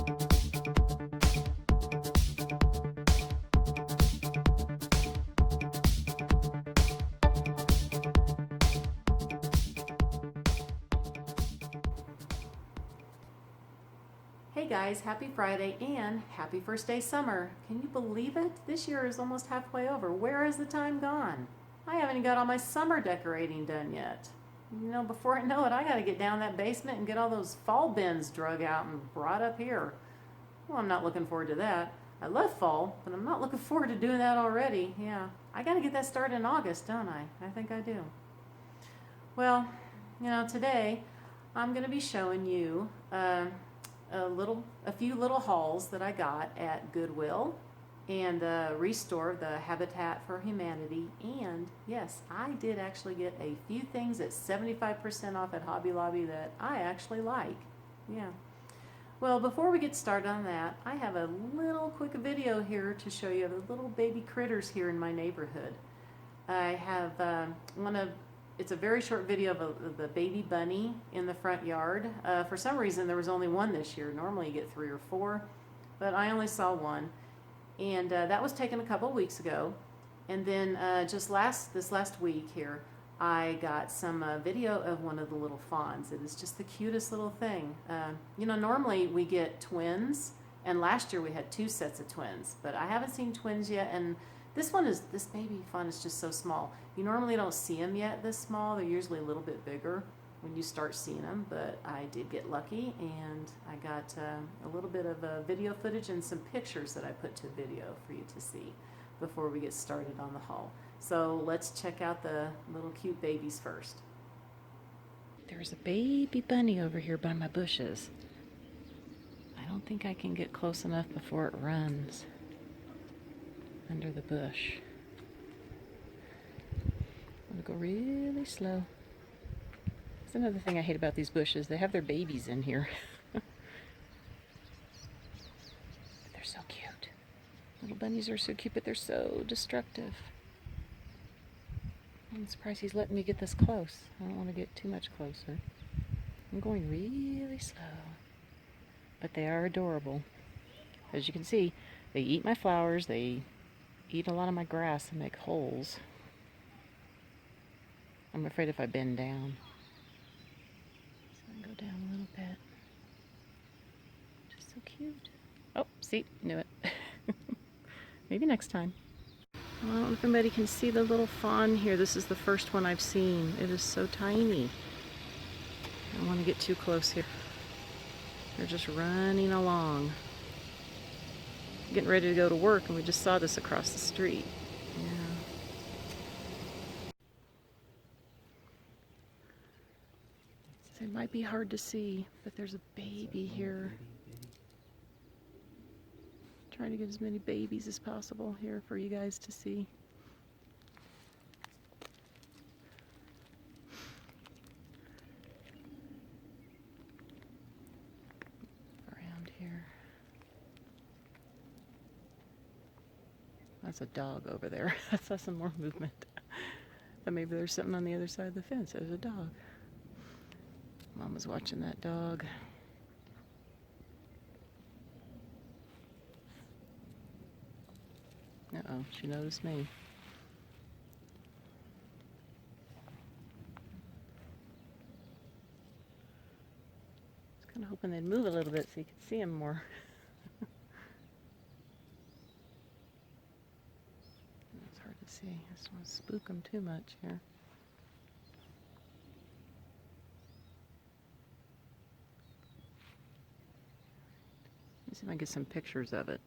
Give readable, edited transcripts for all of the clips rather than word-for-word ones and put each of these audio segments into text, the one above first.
Hey guys, happy Friday and happy first day summer. Can you believe it? This year is almost halfway over. Where has the time gone? I haven't even got all my summer decorating done yet. You know, before I know it, I gotta get down that basement and get all those fall bins drug out and brought up here. Well, I'm not looking forward to that. I love fall, but I'm not looking forward to doing that already. Yeah, I gotta get that started in August, don't I? I think I do. Well, you know, today I'm gonna be showing you a few little hauls that I got at Goodwill and Restore, the Habitat for Humanity. And yes, I did actually get a few things at 75% off at Hobby Lobby that I actually like. Yeah. Well, before we get started on that, I have a little quick video here to show you the little baby critters here in my neighborhood. I have it's a very short video of the baby bunny in the front yard. For some reason, there was only one this year. Normally you get 3 or 4, but I only saw one. And that was taken a couple of weeks ago. And then this last week here, I got some video of one of the little fawns. It is just the cutest little thing. You know, normally we get twins, and last year we had 2 sets of twins, but I haven't seen twins yet. And this baby fawn is just so small. You normally don't see them yet this small. They're usually a little bit bigger when you start seeing them, but I did get lucky, and I got a little bit of video footage and some pictures that I put to video for you to see before we get started on the haul. So let's check out the little cute babies first. There's a baby bunny over here by my bushes. I don't think I can get close enough before it runs under the bush. I'm gonna go really slow. That's another thing I hate about these bushes. They have their babies in here. But they're so cute. Little bunnies are so cute, but they're so destructive. I'm surprised he's letting me get this close. I don't want to get too much closer. I'm going really slow. But they are adorable. As you can see, they eat my flowers. They eat a lot of my grass and make holes. I'm afraid if I bend down. So I'm gonna go down a little bit. Just so cute. Oh, see, knew it. Maybe next time. I don't know if anybody can see the little fawn here. This is the first one I've seen. It is so tiny. I don't want to get too close here. They're just running along. Getting ready to go to work, and we just saw this across the street. Yeah. So it might be hard to see, but there's a baby here. Trying to get as many babies as possible here for you guys to see. Around here. That's a dog over there. I saw some more movement. But maybe there's something on the other side of the fence. There's a dog. Mom was watching that dog. Uh-oh, she noticed me. I was kind of hoping they'd move a little bit so you could see them more. It's hard to see. I just want to spook them too much here. Let's see if I can get some pictures of it.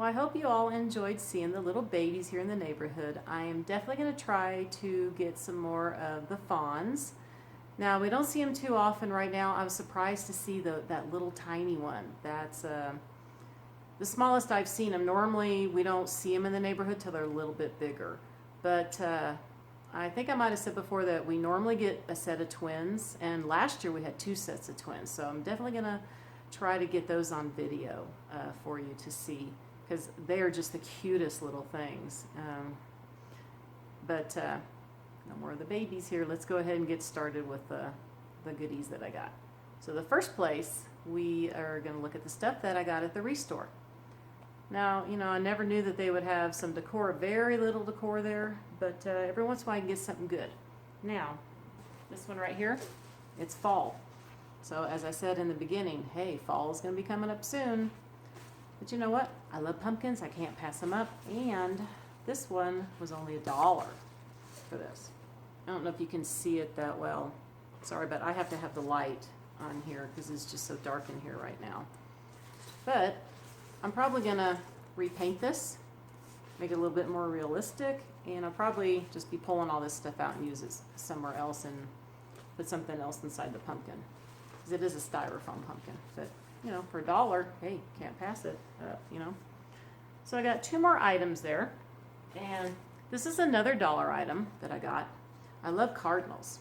I hope you all enjoyed seeing the little babies here in the neighborhood. I am definitely going to try to get some more of the fawns. Now, we don't see them too often right now. I was surprised to see that little tiny one. That's the smallest I've seen them. Normally we don't see them in the neighborhood till they're a little bit bigger. But I think I might have said before that we normally get a set of twins, and last year we had 2 sets of twins. So I'm definitely going to try to get those on video for you to see, because they are just the cutest little things. But no more of the babies here. Let's go ahead and get started with the goodies that I got. So the first place, we are going to look at the stuff that I got at the Restore. Now, you know, I never knew that they would have some decor, very little decor there, but every once in a while I can get something good. Now, this one right here, it's fall. So as I said in the beginning, hey, fall is going to be coming up soon. But you know what? I love pumpkins. I can't pass them up. And this one was only $1 for this. I don't know if you can see it that well. Sorry, but I have to have the light on here because it's just so dark in here right now. But I'm probably going to repaint this, make it a little bit more realistic, and I'll probably just be pulling all this stuff out and use it somewhere else and put something else inside the pumpkin. Because it is a styrofoam pumpkin. But, you know, for $1, hey, can't pass it up, you know. So I got 2 more items there. And this is another $1 item that I got. I love cardinals.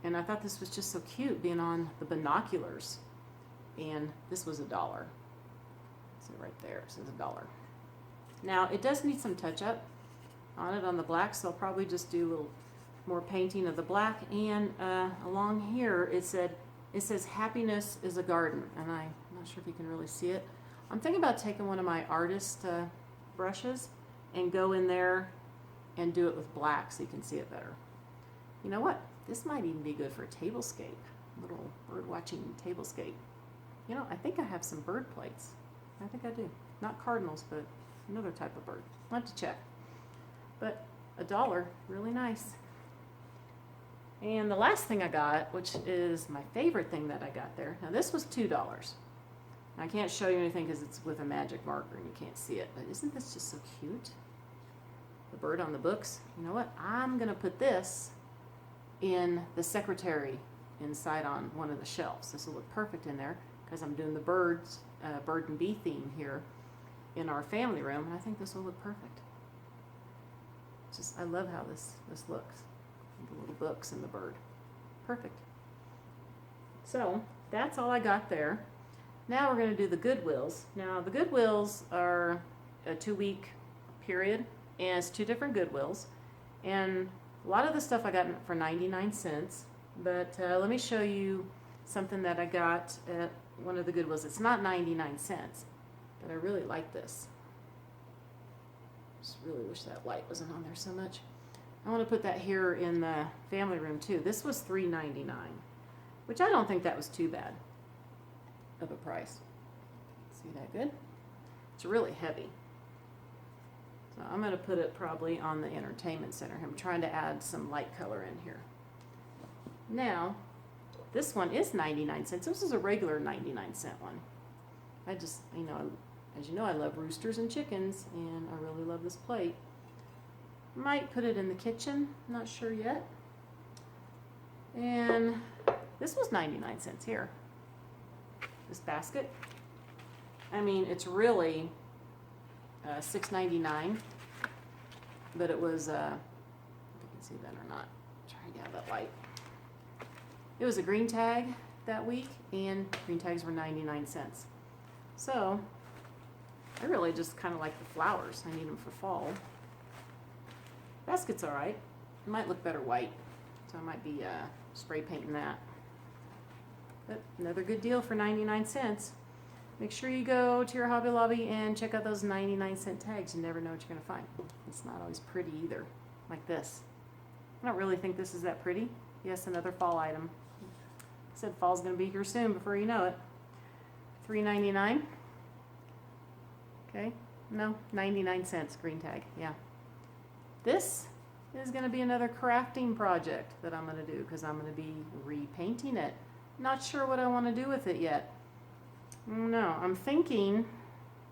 And I thought this was just so cute being on the binoculars. And this was $1. See right there, it says $1. Now it does need some touch up on it on the black, so I'll probably just do a little more painting of the black. And along here it says happiness is a garden, and I'm not sure if you can really see it. I'm thinking about taking one of my artist brushes and go in there and do it with black so you can see it better. You know what? This might even be good for a tablescape, little bird watching tablescape. You know, I think I have some bird plates. I think I do. Not cardinals, but another type of bird. I'll have to check. But $1, really nice. And the last thing I got, which is my favorite thing that I got there. Now this was $2. I can't show you anything because it's with a magic marker and you can't see it. But isn't this just so cute? The bird on the books. You know what? I'm going to put this in the secretary inside on one of the shelves. This will look perfect in there because I'm doing the bird and bee theme here in our family room, and I think this will look perfect. I love how this looks. The little books and the bird. Perfect. So that's all I got there. Now we're going to do the Goodwills. Now the Goodwills are a 2-week period, and it's 2 different Goodwills. And a lot of the stuff I got for 99 cents, but let me show you something that I got at one of the Goodwills. It's not 99 cents, but I really like this. Just really wish that light wasn't on there so much. I want to put that here in the family room too. This was $3.99, which I don't think that was too bad of a price. See that good? It's really heavy. So I'm going to put it probably on the entertainment center. I'm trying to add some light color in here. Now, this one is 99 cents. This is a regular 99-cent one. I just, you know, as you know, I love roosters and chickens, and I really love this plate. Might put it in the kitchen, not sure yet. And this was 99 cents here. This basket. I mean, it's really $6.99, but it was, if you can see that or not, trying to have that light. It was a green tag that week, and green tags were 99 cents. So, I really just kind of like the flowers. I need them for fall. Basket's alright. It might look better white, so I might be spray painting that. But another good deal for 99 cents. Make sure you go to your Hobby Lobby and check out those 99-cent tags. You never know what you're going to find. It's not always pretty either, like this. I don't really think this is that pretty. Yes, another fall item. I said fall's going to be here soon before you know it. $3.99. Okay, no, 99 cents green tag, yeah. This is going to be another crafting project that I'm going to do because I'm going to be repainting it. Not sure what I want to do with it yet. No, I'm thinking,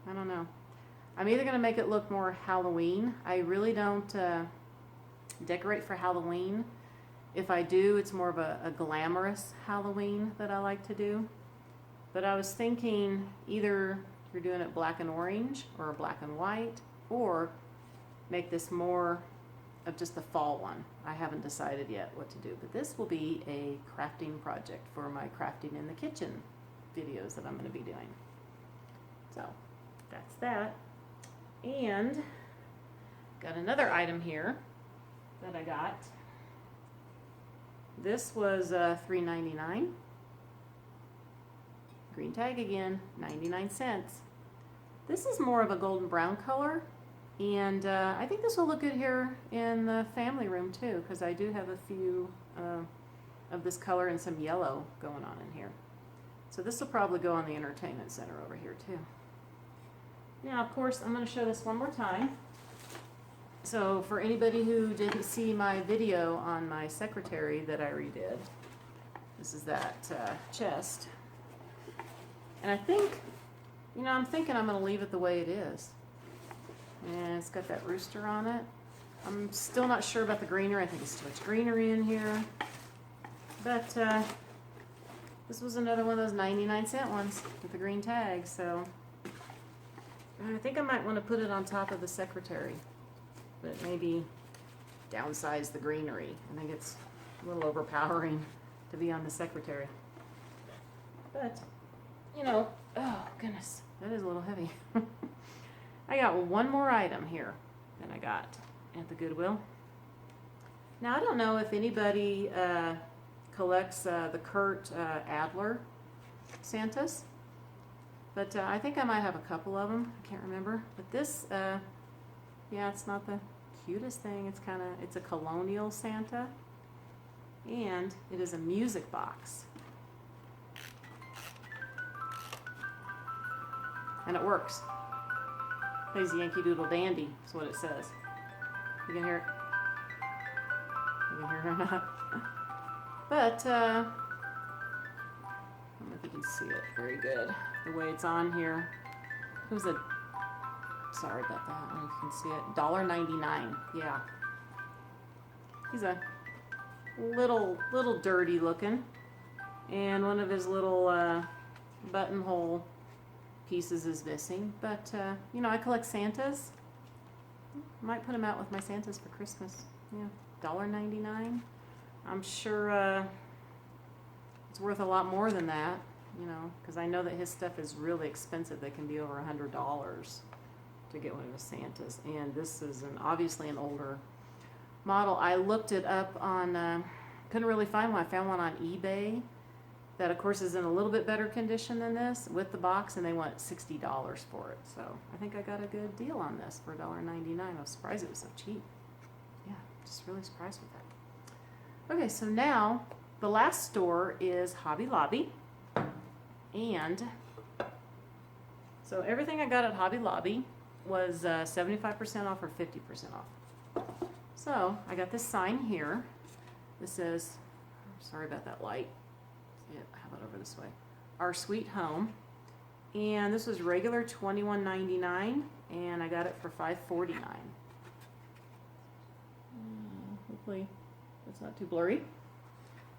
I don't know. I'm either going to make it look more Halloween. I really don't decorate for Halloween. If I do, it's more of a glamorous Halloween that I like to do. But I was thinking either you're doing it black and orange or black and white, or make this more of just the fall one. I haven't decided yet what to do, but this will be a crafting project for my crafting in the kitchen videos that I'm going to be doing. So that's that. And got another item here that I got. This was $3.99. Green tag again, 99 cents. This is more of a golden brown color, and I think this will look good here in the family room too, because I do have a few of this color and some yellow going on in here. So this will probably go on the entertainment center over here too. Now, of course, I'm going to show this one more time. So for anybody who didn't see my video on my secretary that I redid, this is that chest. And I think, I'm thinking I'm going to leave it the way it is. And it's got that rooster on it. I'm still not sure about the greenery. I think it's too much greenery in here. But this was another one of those 99-cent ones with the green tag. So I think I might want to put it on top of the secretary. But maybe downsize the greenery. I think it's a little overpowering to be on the secretary. But oh goodness, that is a little heavy. I got one more item here that I got at the Goodwill. Now I don't know if anybody collects the Kurt Adler Santas, but I think I might have a couple of them. I can't remember. But this, yeah, it's not the cutest thing. It's a colonial Santa, and it is a music box. And it works. Plays Yankee Doodle Dandy, is what it says. You can hear it? You can hear it or not? But, I don't know if you can see it very good, the way it's on here. It was sorry about that, I don't know if you can see it, $1.99, yeah. He's a little dirty looking, and one of his little buttonhole pieces is missing, but I collect Santas. Might put them out with my Santas for Christmas. Yeah, $1.99. I'm sure it's worth a lot more than that, because I know that his stuff is really expensive. They can be over $100 to get one of his Santas, and this is obviously an older model. I looked it up on, couldn't really find one. I found one on eBay that of course is in a little bit better condition than this with the box, and they want $60 for it. So I think I got a good deal on this for $1.99. I was surprised it was so cheap. Yeah, just really surprised with that. Okay, so now the last store is Hobby Lobby, and so everything I got at Hobby Lobby was 75% off or 50% off. So I got this sign here. This says, sorry about that light. How about over this way? Our Sweet Home. And this was regular $21.99, and I got it for $5.49. Hopefully it's not too blurry.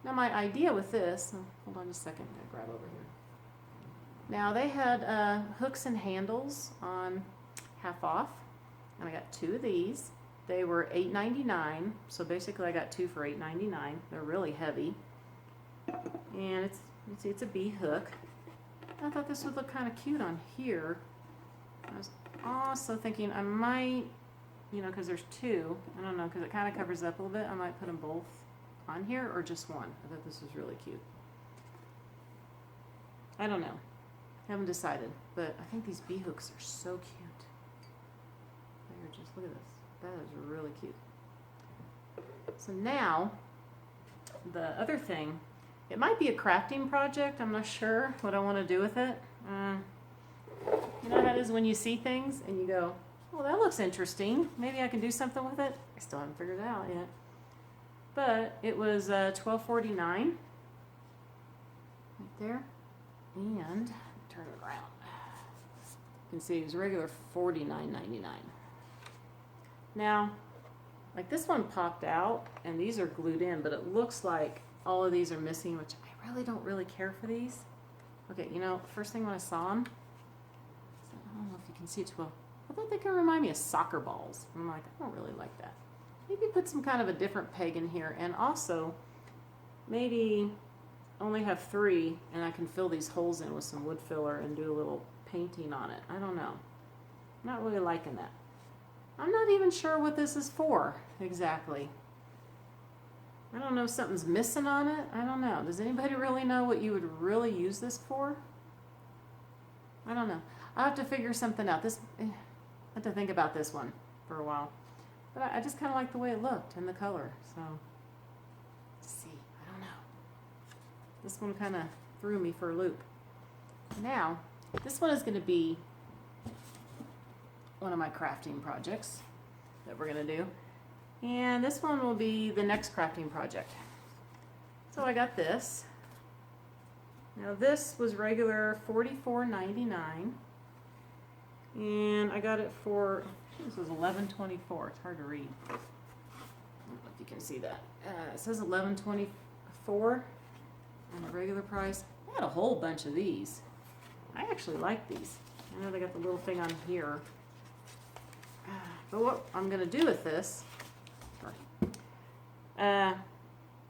Now my idea with this, hold on just a second, I'm gonna grab over here. Now they had hooks and handles on half off, and I got two of these. They were $8.99, so basically I got two for $8.99. They're really heavy. And it's a bee hook. I thought this would look kind of cute on here. I was also thinking I might, because there's two, I don't know, because it kind of covers up a little bit, I might put them both on here or just one. I thought this was really cute. I don't know. Haven't decided, but I think these bee hooks are so cute. They're just, look at this. That is really cute. So now, the other thing, it might be a crafting project. I'm not sure what I want to do with it. You know how it is when you see things and you go, well, that looks interesting. Maybe I can do something with it. I still haven't figured it out yet. But it was $12.49 right there. And turn it around. You can see it was regular $49.99. Now, like this one popped out and these are glued in, but it looks like all of these are missing, which I really don't care for these. Okay, first thing when I saw them, can see it well. I thought they could remind me of soccer balls. I'm like, I don't really like that. Maybe put some kind of a different peg in here, and also maybe only have 3, and I can fill these holes in with some wood filler and do a little painting on it. I don't know. I'm not really liking that. I'm not even sure what this is for exactly. I don't know if something's missing on it. I don't know. Does anybody really know what you would really use this for? I don't know. I'll have to figure something out. I have to think about this one for a while. But I just kind of like the way it looked and the color. So, let's see. I don't know. This one kind of threw me for a loop. Now, this one is going to be one of my crafting projects that we're going to do. And this one will be the next crafting project. So I got this. Now this was regular $44.99. And I got it for, this was $11.24. It's hard to read. I don't know if you can see that. It says $11.24 on the regular price. I had a whole bunch of these. I actually like these. I know they got the little thing on here. But what I'm going to do with this,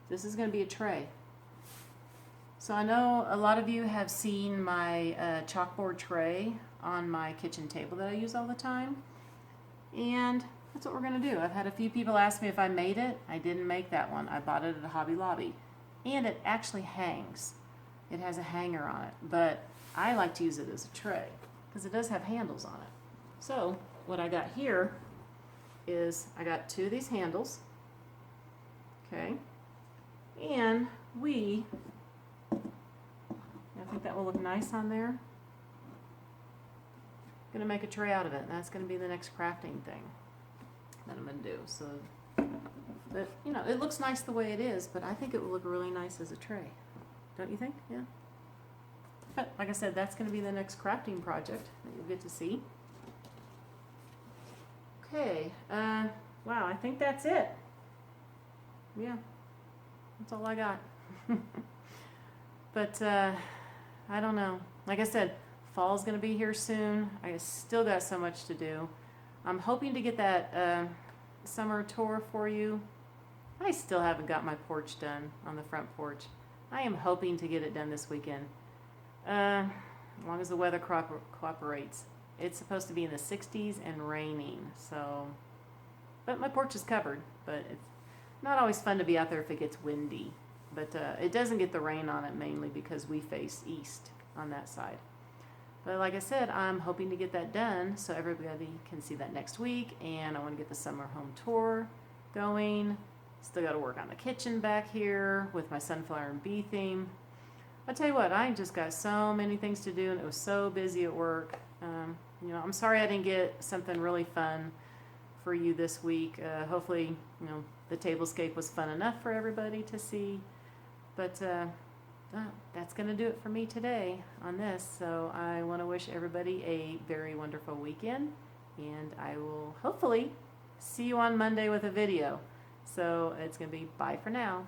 this is going to be a tray. So I know a lot of you have seen my chalkboard tray on my kitchen table that I use all the time. And that's what we're going to do. I've had a few people ask me if I made it. I didn't make that one. I bought it at Hobby Lobby. And it actually hangs. It has a hanger on it. But I like to use it as a tray because it does have handles on it. So what I got here is I got 2 of these handles. Okay. And I think that will look nice on there. I'm going to make a tray out of it. And that's going to be the next crafting thing that I'm going to do. So, but, you know, it looks nice the way it is, but I think it will look really nice as a tray. Don't you think? Yeah. But like I said, that's going to be the next crafting project that you'll get to see. Okay. Wow, I think that's it. Yeah. That's all I got. But I don't know. Like I said, fall's going to be here soon. I still got so much to do. I'm hoping to get that summer tour for you. I still haven't got my porch done on the front porch. I am hoping to get it done this weekend. As long as the weather cooperates. It's supposed to be in the 60s and raining. So, but my porch is covered. But it's not always fun to be out there if it gets windy. But it doesn't get the rain on it mainly because we face east on that side. But like I said, I'm hoping to get that done so everybody can see that next week. And I want to get the summer home tour going. Still got to work on the kitchen back here with my sunflower and bee theme. I'll tell you what, I just got so many things to do and it was so busy at work. You know, I'm sorry I didn't get something really fun for you this week. Hopefully, you know, the tablescape was fun enough for everybody to see. But that's going to do it for me today on this. So I want to wish everybody a very wonderful weekend. And I will hopefully see you on Monday with a video. So it's going to be bye for now.